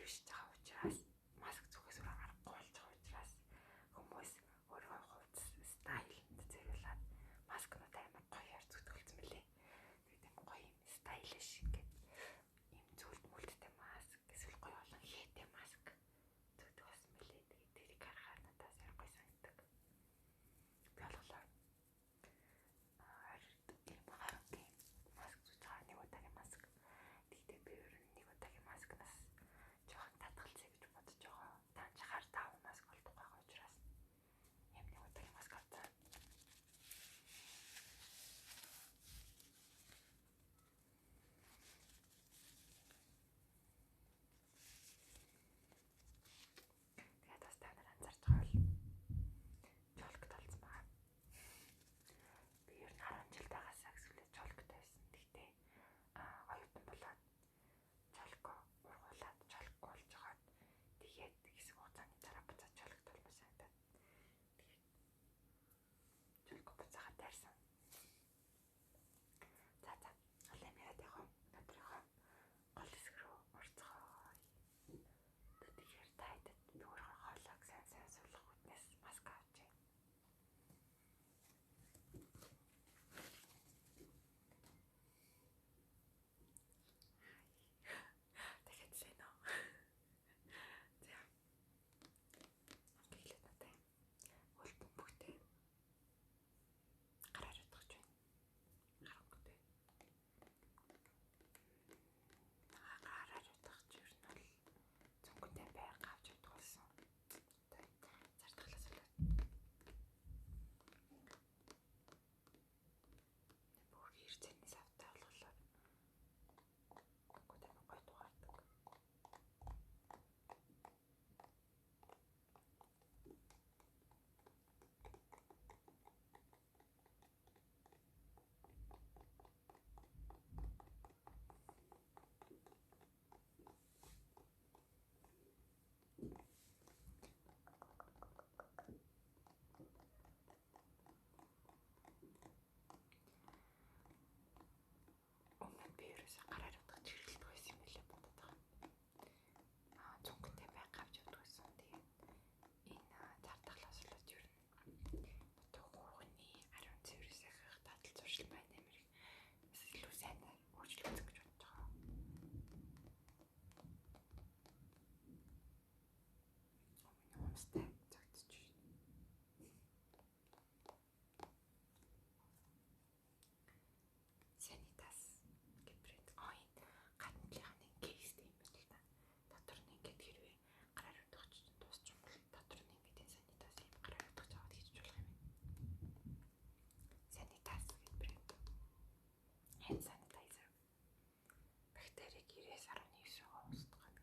биш байгаа учраас маск зүгээс өөр аргагүй болж байгаа учраас хүмүүс өөрөө хувцас стайлд зэрүүлээд маскнууд амар гоёор зүтгүүлсэн мөлий. Тэгээд юм гоё юм стайлиш ингээд юм зүйлд мүлдтэй маск эсвэл гоё олон хийтэй маск зүтгүүлсэн мөлий. Тэгээд тэрийг харахаар надаас яар гоё санагдав. Би болохоор ийм харангийн маск зүж байгаа, нэг удаагийн маск. Тэгтээ би ер нь нэг удаагийн маскнаас жоохон татгалзъя гэж бодож байгаа. Танчахаар 5 маск болдог байгаа учраас ийм нэг удаагийн маск авсан. Тэгээд бас та нар анзаарч байгаа бол жолкт болсон байгаа. Би ер нь 10 жил байгаасаа эсвэл жолкт байсан. Тэгтээ оюутан болоод жолко ургуулад жолк болж жагаад тэгээд хэсэг хугацааны дараа буцаад жолкт болмоо санагдаад тэгээд жолко буцаагаад дайрсан. За олон юм яриад явах. Өнөөдрийнхөө гол хэсэг рүү орцгоё. Тэгэхээр тайдад би өөрөө хоолойг сайн суулгах үднээс маск авчээ. Дахиад сайн уу? За. Гэйлээд надаа хөл бөмбөгтэй гараар утгаж байна. Харангуйтай. Гараар утгаж ер нь бол цүнхэнтэй байр авч явдаг болсон. Зартгалаас болоод бүр ирцэнээс автаа болохоор гоо гоё дугаардаг. Өмнө би ерөөсөй гараар утгаж хэрэглэдэг байсан юм билээ бодоод байгаа. Цүнхэнтэй байг авч явдаг байсан. Тэгээд энэ зартгалаас болоод ер нь одоо хүүхний ариун цэврээс ахих дадал зуршил байна амир илүү сайн өөрчлөгдсөн гэж бодож байгаа. Өмстэй зогтож байна. Санитас гэх брэнд. Энэ гадна талынхны кейстэй юм байна л да. Дотор нь ингээд хэрвээ гараар утгаж дуусчих юм бол дотор нь ингээд энэ санитас юм гараар утгаж аваад хийж болох юм байна. Санитас гэх брэнд. Hand sanitizer. Бактерийг 99% устгах нэ.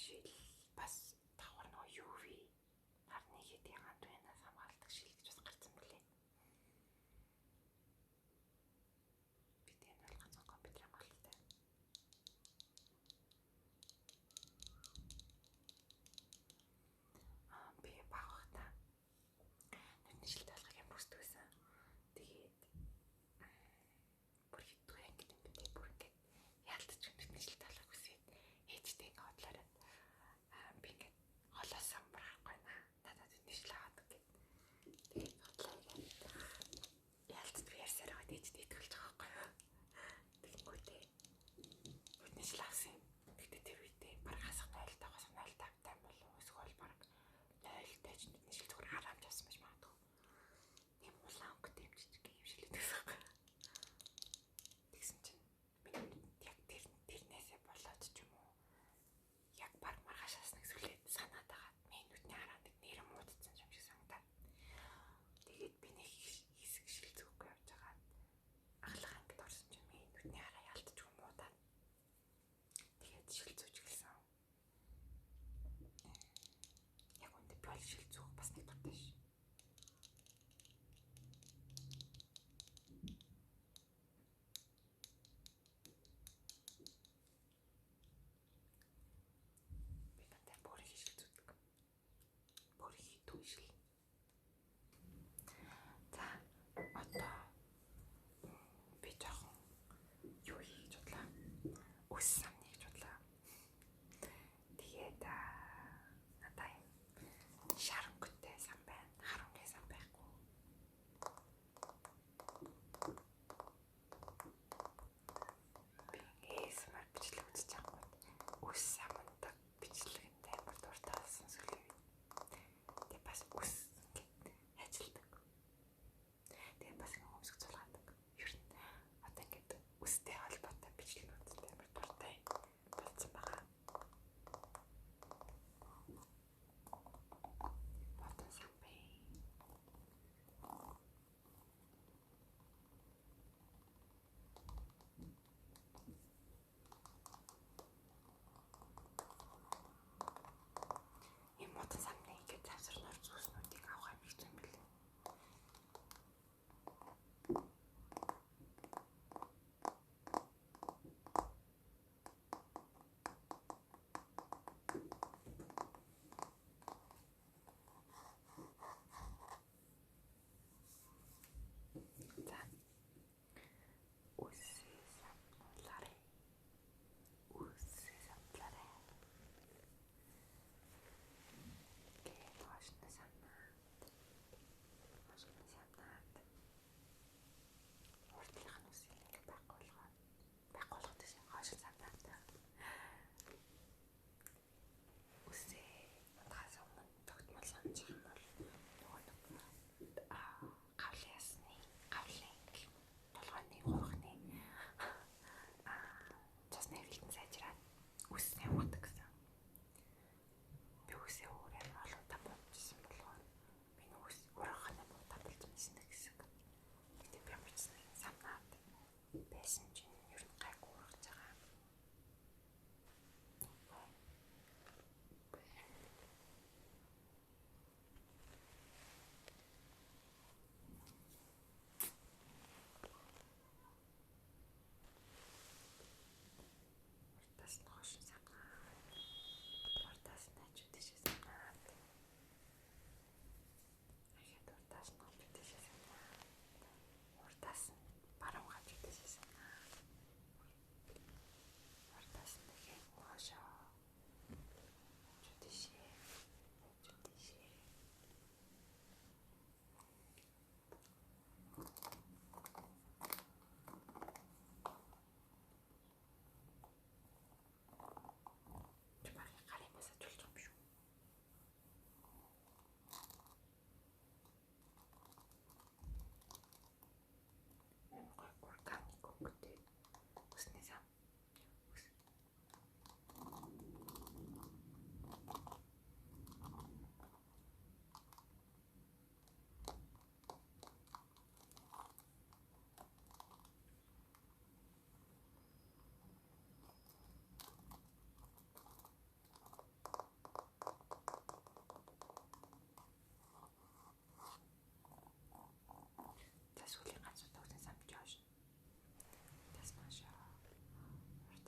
шил бас давхар нөгөө UV нарны хэдийн ганц хамгаалдаг шил гэж бас гарсан мөлий. Бид энэ бол ганцхан компьютер хамгаалалтай. Би багтаа нүдний шилтэй болохыг ямар хүсдэг байсан. Тэгээд бүр хэдгүй ангид юм бэ. Бүр ингээд яалтч нүдний шилтэй болохыг хүсээд ээжтэй ингээд бодлоороо би ингээд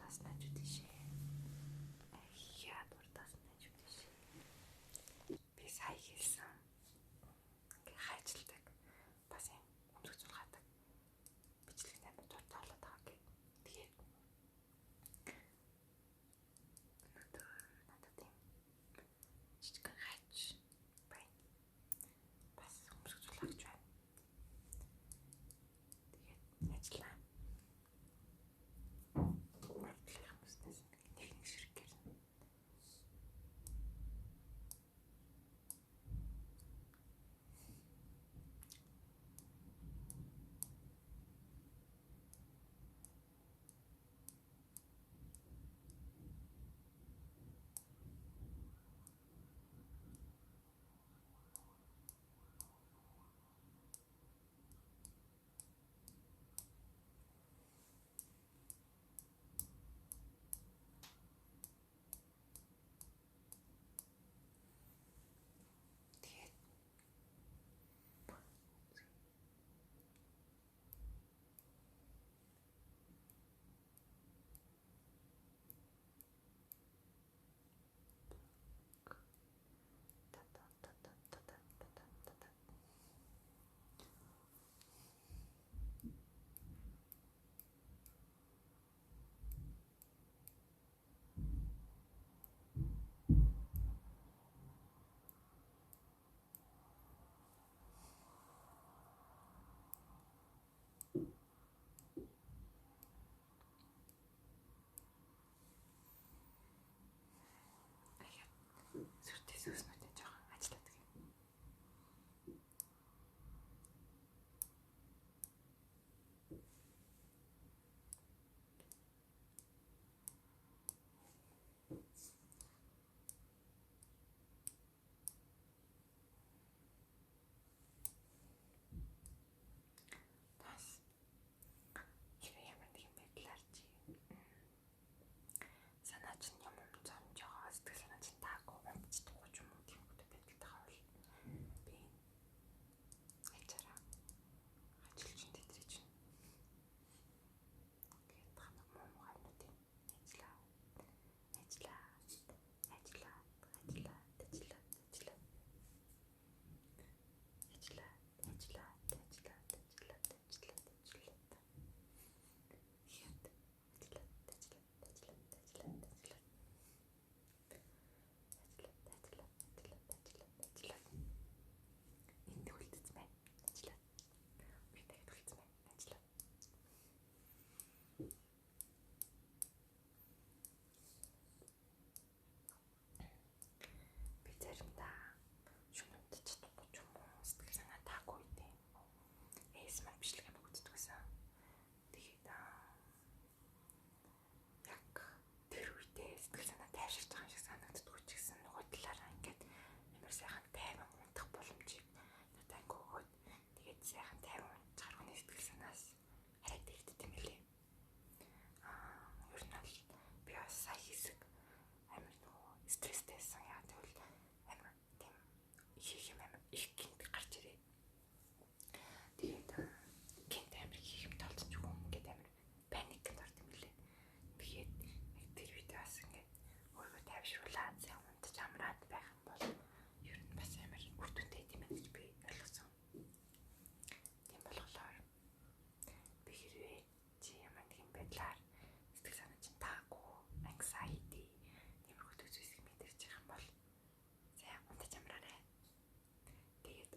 дуртаас найж үдээшээ. Яа дуртаас найж үдээшээ. Би сая хэлсэн. Ингээ хайчилдаг. Бас юм өмсөж зургаадаг. Бичлэг амар дуртай болоод байгаа гэх. Тэгээд надад юм жижигхэн хайч байна. Бас өмсөж зургаач байна. Тэгээд ажиллаа. Мөрдлөх хүмүүстээс нэг ширэг гэрнэ. Сүртэй сүснүүдээ жоохон ажилладаг юм. Тас ямар нэгэн байдлаар чи санаа чинь юм зомж байгаа сэтгэл санаа чинь таагүй умцдаггүй ч юм уу тиймэрхүү байдалтайгаа бол би хайчаараа ажиллаж тэтрий чинь гээд ханаг муу хамнуудын ажиллаа энд үлдсэн байна. Ажиллаа. Би дахид үлдсэн байна. Ажиллаа. Би заримдаа шүнэнд чадахгүй ч юм уу сэтгэл санаа таагүй үедээ ASMR бичлэг юм үздэг байсан. Тэгээд яг тэр үедээ сэтгэл санаа тайвширч байгаа юм шиг санагддаггүй ч гэсэн нөгөө талаараа ингээд амар сайхан тайван унтах боломжийг надад ангий өгөөд тэгээд сайхан тайван унтах хүний сэтгэл санаас хараад ирдэг юм лээ. Ер нь бол би бас сая хэсэг амар нөгөө стресстэйсэн яа тэгвэл амар тийм хийх юм амар их гинт гарч ирээ. Тэгээд гинт амар хийх юм толцож өгөө ингээд амар паникт орд юм лээ. Тэгээд яг тэр видеоос ингээд өөрийгөө тайвшруулаад сайн унтаж амраад байх юм бол ер нь бас амар үр дүнтэй юм байна гэж би ойлгосон. Тийм болохоор би хэрвээ чи ямар нэгэн байдлаар сэтгэл санаа чинь таагүй, anxiety тиймэрхүү төсвийг мэдэрч байгаа юм бол сайн унтаж амраарай. Тэгээд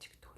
жижигдүү.